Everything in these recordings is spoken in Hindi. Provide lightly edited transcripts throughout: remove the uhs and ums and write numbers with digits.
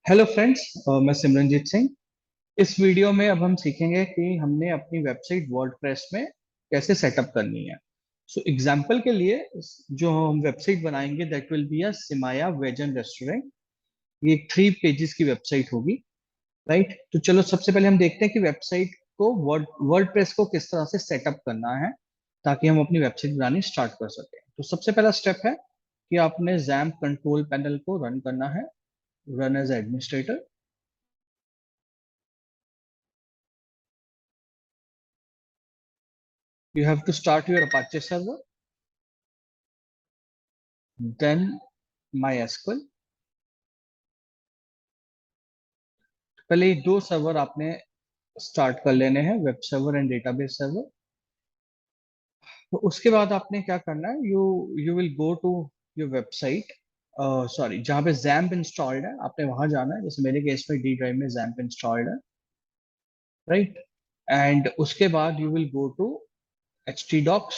हेलो फ्रेंड्स, मैं सिमरनजीत सिंह। इस वीडियो में अब हम सीखेंगे कि हमने अपनी वेबसाइट वर्डप्रेस में कैसे सेटअप करनी है। सो एग्जांपल के लिए जो हम वेबसाइट बनाएंगे that will be a Simaya veg and restaurant. ये 3 पेजेस की वेबसाइट होगी, राइट। तो चलो सबसे पहले हम देखते हैं कि वेबसाइट को वर्डप्रेस को किस तरह से सेटअप करना है ताकि हम अपनी वेबसाइट बनानी स्टार्ट कर सकें। तो सबसे पहला स्टेप है कि आपने XAMPP कंट्रोल पैनल को रन करना है, run as administrator. You have to start your Apache server, then MySQL। पहले ये 2 सर्वर आपने स्टार्ट कर लेने हैं, web server and database server. तो उसके बाद आपने क्या करना है, you you will go to your website, sorry, जहाँ पे XAMPP इंस्टॉल्ड है आपने वहां जाना है। जैसे मेरे केस में डी ड्राइव में XAMPP इंस्टॉल्ड है, राइट। एंड उसके बाद you will go to htdocs।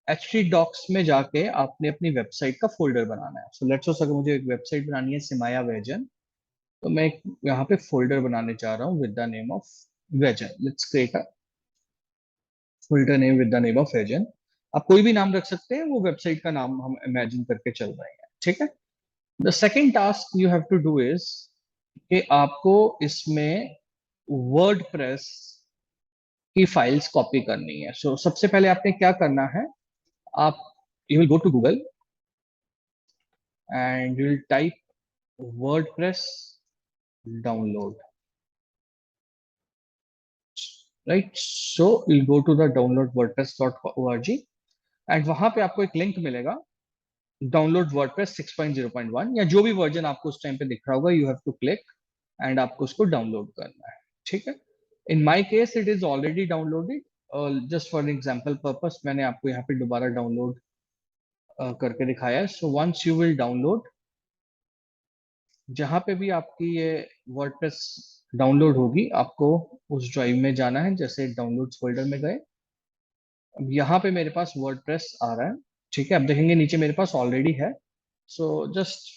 htdocs में जाके आपने अपनी वेबसाइट का फोल्डर बनाना है। सो लेट्स सपोज अगर मुझे एक वेबसाइट बनानी है सिमाया वेजन, तो मैं यहाँ पे फोल्डर बनाने जा रहा हूँ with the name of vegan. Let's create a folder name with the name of vegan. आप कोई भी नाम रख सकते हैं, वो वेबसाइट का नाम हम इमेजिन करके चल रहे हैं, ठीक है। The second task you have to do is कि आपको इसमें वर्डप्रेस की फाइल्स कॉपी करनी है। सो सबसे पहले आपने क्या करना है, आप you will go to Google and you will type WordPress download, right. So you go to the download wordpress.org and वहां पे आपको एक लिंक मिलेगा, डाउनलोड वर्डप्रेस 6.0.1 या जो भी वर्जन आपको उस टाइम पे दिख रहा होगा। You have to click and आपको उसको डाउनलोड करना है, ठीक है। In my case it is already downloaded. Just for example purpose मैंने आपको यहाँ पे दोबारा डाउनलोड करके दिखाया है। So once you will download, जहां पे भी आपकी ये वर्डप्रेस डाउनलोड होगी आपको उस ड्राइव में जाना है। जैसे डाउनलोड्स फोल्डर में गए, अब यहाँ पे मेरे पास वर्डप्रेस आ रहा है, ठीक है। अब देखेंगे नीचे मेरे पास ऑलरेडी है। So just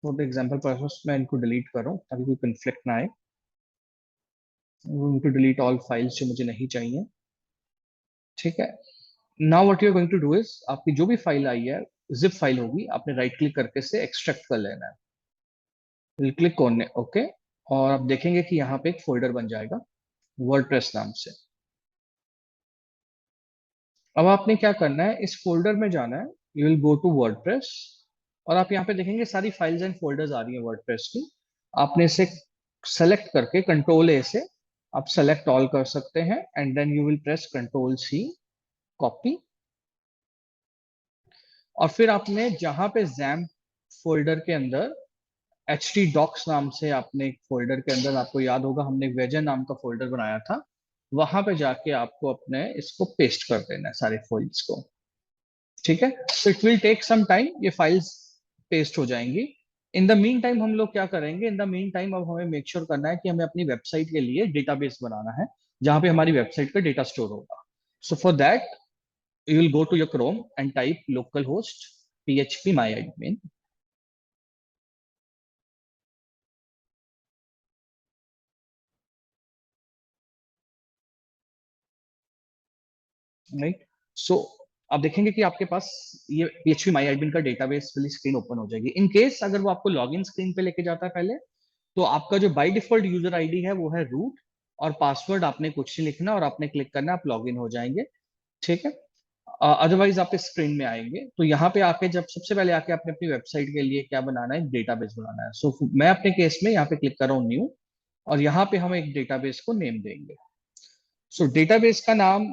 for the example purpose मैं इनको डिलीट कर रहा हूँ ताकि कोई कंफ्लिक्ट ना आए। टू डिलीट ऑल फाइल्स जो मुझे नहीं चाहिए, ठीक है। Now what you are going to do is, आपकी जो भी फाइल आई है जिप फाइल होगी, आपने राइट क्लिक करके से एक्सट्रैक्ट कर लेना है। क्लिक करने ओके, और आप देखेंगे कि यहाँ पे एक फोल्डर बन जाएगा वर्डप्रेस नाम से। अब आपने क्या करना है, इस फोल्डर में जाना है, you will go to WordPress और आप यहाँ पे देखेंगे सारी फाइल्स एंड फोल्डर्स आ रही हैं वर्डप्रेस की। आपने इसे सेलेक्ट करके कंट्रोल ए से आप सेलेक्ट ऑल कर सकते हैं and then you will press control C, copy. और फिर आपने जहां पे XAMPP फोल्डर के अंदर htdocs नाम से आपने एक फोल्डर के अंदर, आपको याद होगा हमने एक वेजन नाम का फोल्डर बनाया था, वहां पे जाके आपको अपने इसको पेस्ट कर देना है सारे फाइल्स को, ठीक है। तो it will take some time, ये फाइल्स पेस्ट हो जाएंगी। इन द मीन टाइम हम लोग क्या करेंगे, इन द मीन टाइम अब हमें मेक श्योर करना है कि हमें अपनी वेबसाइट के लिए डेटाबेस बनाना है जहां पे हमारी वेबसाइट का डेटा स्टोर होगा। So for that you will go to your Chrome and type localhost php myadmin, right. So आप देखेंगे कि आपके पास ये php myadmin का डेटाबेस वाली स्क्रीन ओपन हो जाएगी। इन केस अगर वो आपको लॉगिन स्क्रीन पे लेके जाता है पहले, तो आपका जो बाय डिफॉल्ट यूजर आईडी है वो है रूट, और पासवर्ड आपने कुछ नहीं लिखना और आपने क्लिक करना, आप लॉगिन हो जाएंगे, ठीक है। अदरवाइज आप इस स्क्रीन में आएंगे तो यहाँ पे आके जब सबसे पहले आके आपने अपनी वेबसाइट के लिए क्या बनाना है, डेटाबेस बनाना है। सो मैं अपने केस में यहाँ पे क्लिक कर रहा हूँ न्यू, और यहाँ पे हम एक डेटाबेस को नेम देंगे। सो डेटाबेस का नाम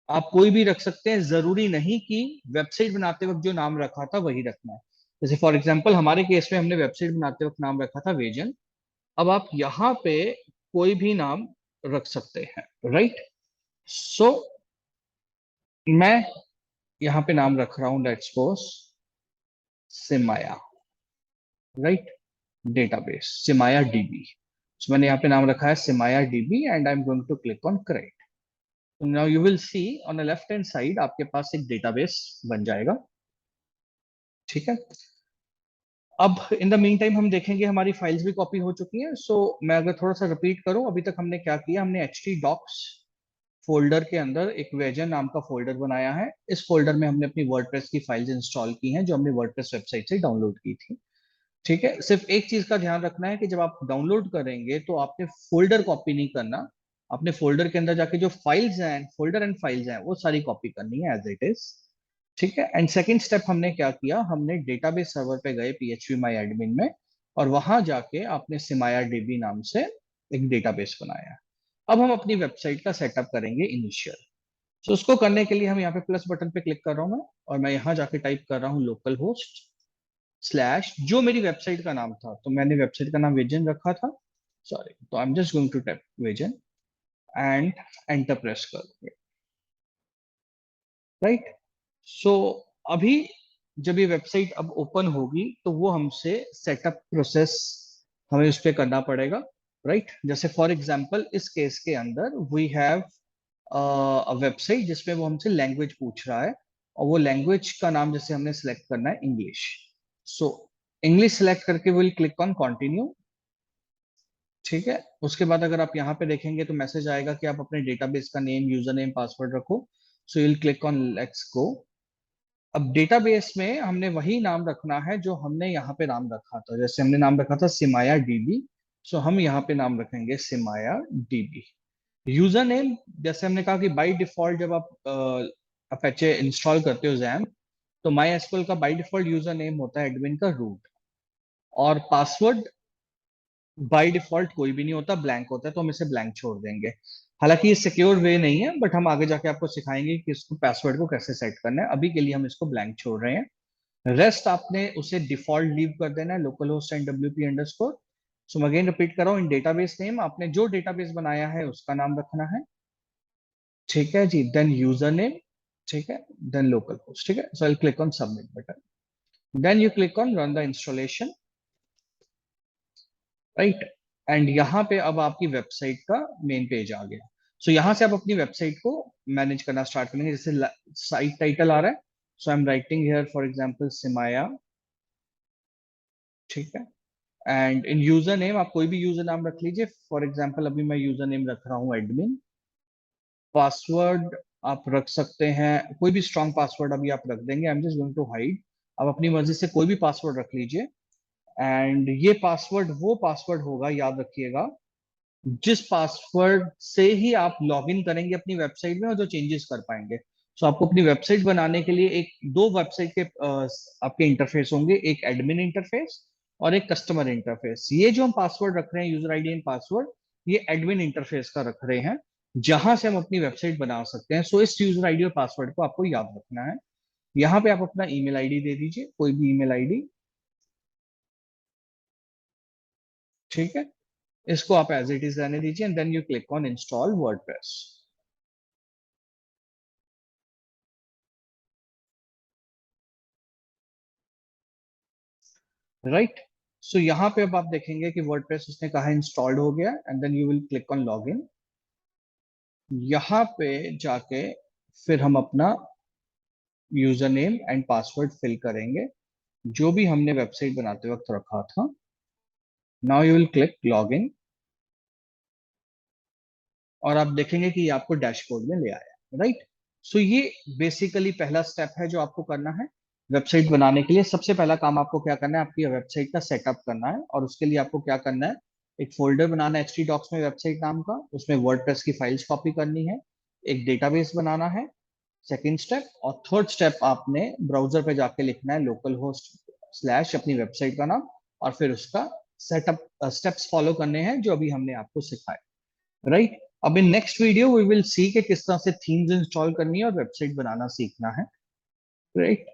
आप कोई भी रख सकते हैं, जरूरी नहीं कि वेबसाइट बनाते वक्त जो नाम रखा था वही रखना है। जैसे फॉर एग्जांपल हमारे केस में हमने वेबसाइट बनाते वक्त नाम रखा था वेजन। अब आप यहाँ पे कोई भी नाम रख सकते हैं, राइट। सो मैं यहाँ पे नाम रख रहा हूँ, let's suppose Simaya, right, database Simaya DB. So, मैंने यहाँ पे नाम रखा है Simaya DB and I am going to click on create. Now you will see on the left hand side आपके पास एक डेटाबेस बन जाएगा, ठीक है। अब इन द मीन टाइम हम देखेंगे हमारी फाइल्स भी कॉपी हो चुकी हैं। सो मैं अगर थोड़ा सा रिपीट करूं, अभी तक हमने क्या किया, हमने htdocs डॉक्स फोल्डर के अंदर एक वेजन नाम का फोल्डर बनाया है। इस फोल्डर में हमने अपनी वर्डप्रेस की फाइल्स इंस्टॉल की हैं जो हमने वर्डप्रेस वेबसाइट से डाउनलोड की थी। ठीक है, सिर्फ एक चीज का ध्यान रखना है कि जब आप डाउनलोड करेंगे तो आपने फोल्डर कॉपी नहीं करना। आपने फोल्डर के अंदर जाके जो फाइल्स हैं, फोल्डर एंड फाइल्स हैं, वो सारी कॉपी करनी है एज इट इज। ठीक है, एंड सेकंड स्टेप हमने क्या किया, हमने डेटाबेस सर्वर पे गए PHP माई एडमिन में, और वहां जाके आपने सिमाया डीबी नाम से एक डेटाबेस बनाया। अब हम अपनी वेबसाइट का सेटअप करेंगे इनिशियल। तो उसको करने के लिए हम यहाँ पे प्लस बटन पे क्लिक कर रहा हूँ मैं, और मैं यहाँ जाके टाइप कर रहा हूँ लोकल होस्ट स्लैश जो मेरी वेबसाइट का नाम था, तो मैंने वेबसाइट का नाम वेजन रखा था, सॉरी, तो I am just going to type vegan and enter press कर, राइट। सो अभी जब ये वेबसाइट अब ओपन होगी तो वो हमसे सेटअप प्रोसेस हमें उस पर करना पड़ेगा, राइट। जैसे फॉर एग्जांपल इस केस के अंदर वी हैव अ वेबसाइट जिसमें वो हमसे लैंग्वेज पूछ रहा है, और वो लैंग्वेज का नाम जैसे हमने सेलेक्ट करना है इंग्लिश। सो इंग्लिश सेलेक्ट करके विल क्लिक ऑन कंटिन्यू। ठीक है, उसके बाद अगर आप यहाँ पे देखेंगे तो मैसेज आएगा कि आप अपने डेटाबेस का नेम, यूजर नेम, पासवर्ड रखो। So you will click on let's go. अब डेटाबेस में हमने वही नाम रखना है जो हमने यहाँ पे नाम रखा था, जैसे हमने नाम रखा था सिमाया डीबी। सो हम यहाँ पे नाम रखेंगे सिमाया डीबी। यूजर नेम, जैसे हमने कहा कि बाय डिफॉल्ट जब आप अपेचे इंस्टॉल करते हो जैम, तो माई एसक्यूएल का बाय डिफॉल्ट यूजर नेम होता है एडमिन का रूट। और पासवर्ड बाय डिफॉल्ट कोई भी नहीं होता, ब्लैंक होता है, तो हम इसे ब्लैंक छोड़ देंगे। हालांकि ये सिक्योर वे नहीं है, बट हम आगे जाके आपको सिखाएंगे कि इसको पासवर्ड को कैसे सेट करना है। अभी के लिए हम इसको ब्लैंक छोड़ रहे हैं। रेस्ट आपने उसे डिफॉल्ट लीव कर देना है, local host and WP underscore. So मैं अगेन रिपीट कर रहा हूँ, इन डेटाबेस नेम आपने जो डेटाबेस बनाया है उसका नाम रखना है। ठीक है जी, देन यूजर नेम, ठीक है, देन लोकल होस्ट। ठीक है, so I click on submit button, then you click on run the installation, right. And यहाँ पे अब आपकी वेबसाइट का मेन पेज आ गया। सो यहाँ से आप अपनी वेबसाइट को मैनेज करना स्टार्ट करेंगे। जैसे साइट टाइटल आ रहा है, so I am writing here for example Simaya. ठीक है, एंड इन यूजर नेम आप कोई भी यूजर नाम रख लीजिए, फॉर एग्जांपल अभी मैं यूजर नेम रख रहा हूँ एडमिन। पासवर्ड आप रख सकते हैं कोई भी स्ट्रॉन्ग पासवर्ड, अभी आप रख देंगे, I am just going to hide. आप अपनी मर्जी से कोई भी पासवर्ड रख लीजिए। एंड ये पासवर्ड वो पासवर्ड होगा, याद रखिएगा, जिस पासवर्ड से ही आप लॉगिन करेंगे अपनी वेबसाइट में और जो चेंजेस कर पाएंगे। सो आपको अपनी वेबसाइट बनाने के लिए एक दो वेबसाइट के आपके इंटरफेस होंगे, एक एडमिन इंटरफेस और एक कस्टमर इंटरफेस। ये जो हम पासवर्ड रख रहे हैं, यूजर आईडी एंड पासवर्ड, ये एडमिन इंटरफेस का रख रहे हैं, जहां से हम अपनी वेबसाइट बना सकते हैं। सो इस यूजर आईडी और पासवर्ड को आपको याद रखना है। यहाँ पे आप अपना ईमेल आईडी दे दीजिए, कोई भी ईमेल आईडी। ठीक है, इसको आप एज इट इज रहने दीजिए, and then you click on install WordPress, right. So यहाँ पे अब आप देखेंगे कि वर्डप्रेस उसने कहा इंस्टॉल्ड हो गया, and then you will click on login. यहाँ पे जाके फिर हम अपना user name and password fill करेंगे जो भी हमने वेबसाइट बनाते वक्त रखा था। Now you will click login, और आप देखेंगे कि ये आपको डैशबोर्ड में ले आया, राइट। सो ये बेसिकली पहला स्टेप है जो आपको करना है वेबसाइट बनाने के लिए। सबसे पहला काम आपको क्या करना है, आपकी वेबसाइट का सेटअप करना है, और उसके लिए आपको क्या करना है, एक फोल्डर बनाना है htdocs में वेबसाइट नाम का, उसमें वर्डप्रेस की फाइल्स कॉपी करनी है, एक डेटाबेस बनाना है, सेकेंड स्टेप। और थर्ड स्टेप आपने ब्राउजर पे जाके लिखना है लोकल होस्ट स्लैश अपनी वेबसाइट का नाम, और फिर उसका सेटअप स्टेप्स फॉलो करने हैं जो अभी हमने आपको सिखाए, राइट। अब in next video we will see कि किस तरह से थीम्स इंस्टॉल करनी है और वेबसाइट बनाना सीखना है, right.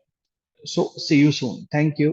So see you soon, thank you.